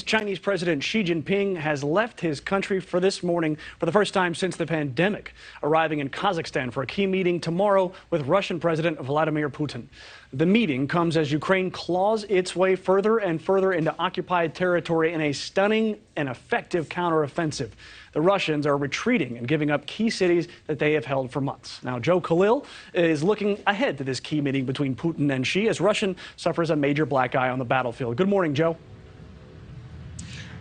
Chinese President Xi Jinping has left his country for this morning for the first time since the pandemic, arriving in Kazakhstan for a key meeting tomorrow with Russian President Vladimir Putin. The meeting comes as Ukraine claws its way further and further into occupied territory in a stunning and effective counteroffensive. The Russians are retreating and giving up key cities that they have held for months. Now, Joe Khalil is looking ahead to this key meeting between Putin and Xi as Russia suffers a major black eye on the battlefield. Good morning, Joe.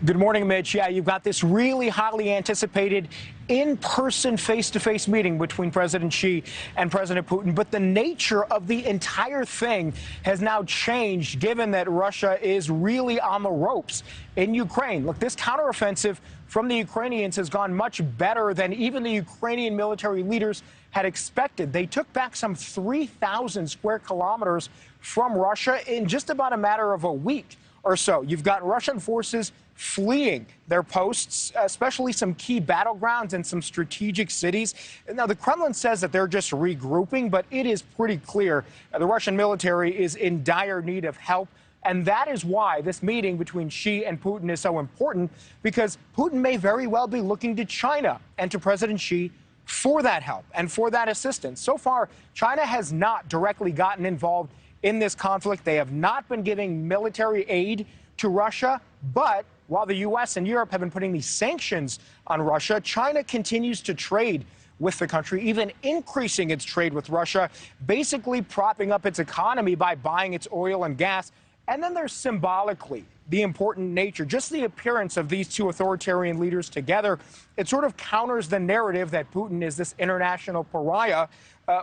Good morning, Mitch. Yeah, you've got this really highly anticipated in-person, face-to-face meeting between President Xi and President Putin. But the nature of the entire thing has now changed, given that Russia is really on the ropes in Ukraine. Look, this counteroffensive from the Ukrainians has gone much better than even the Ukrainian military leaders had expected. They took back some 3,000 square kilometers from Russia in just about a matter of a week or so. You've got Russian forces fleeing their posts, especially some key battlegrounds and some strategic cities. Now, the Kremlin says that they're just regrouping, but it is pretty clear the Russian military is in dire need of help. And that is why this meeting between Xi and Putin is so important, because Putin may very well be looking to China and to President Xi for that help and for that assistance. So far, China has not directly gotten involved in this conflict. They have not been giving military aid to Russia, but while the U.S. and Europe have been putting these sanctions on Russia, China continues to trade with the country, even increasing its trade with Russia, basically propping up its economy by buying its oil and gas. And then there's symbolically the important nature, just the appearance of these two authoritarian leaders together. It sort of counters the narrative that Putin is this international pariah.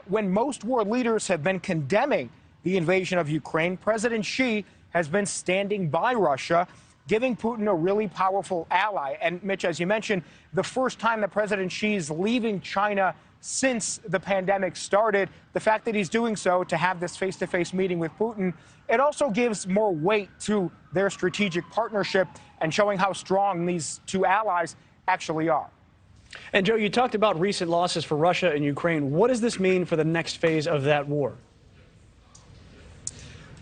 When most world leaders have been condemning the invasion of Ukraine, President Xi has been standing by Russia, giving Putin a really powerful ally. And Mitch, as you mentioned, the first time that President Xi is leaving China since the pandemic started, the fact that he's doing so to have this face-to-face meeting with Putin, it also gives more weight to their strategic partnership and showing how strong these two allies actually are. And Joe, you talked about recent losses for Russia and Ukraine. What does this mean for the next phase of that war?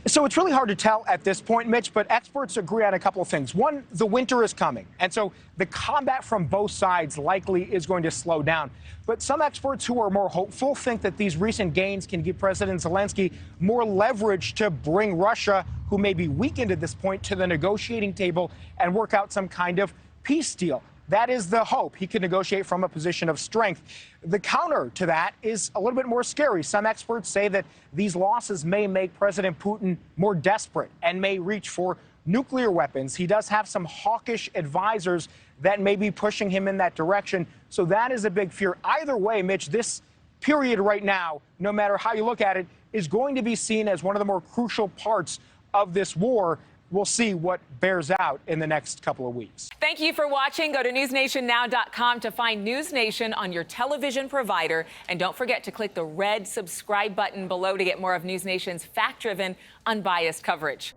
So it's really hard to tell at this point, Mitch, but experts agree on a couple of things. One, the winter is coming, and so the combat from both sides likely is going to slow down. But some experts who are more hopeful think that these recent gains can give President Zelensky more leverage to bring Russia, who may be weakened at this point, to the negotiating table and work out some kind of peace deal. That is the hope. He can negotiate from a position of strength. The counter to that is a little bit more scary. Some experts say that these losses may make President Putin more desperate and may reach for nuclear weapons. He does have some hawkish advisors that may be pushing him in that direction. So that is a big fear. Either way, Mitch, this period right now, no matter how you look at it, is going to be seen as one of the more crucial parts of this war. We'll see what bears out in the next couple of weeks. Thank you for watching. Go to NewsNationNow.com to find NewsNation on your television provider. And don't forget to click the red subscribe button below to get more of NewsNation's fact-driven, unbiased coverage.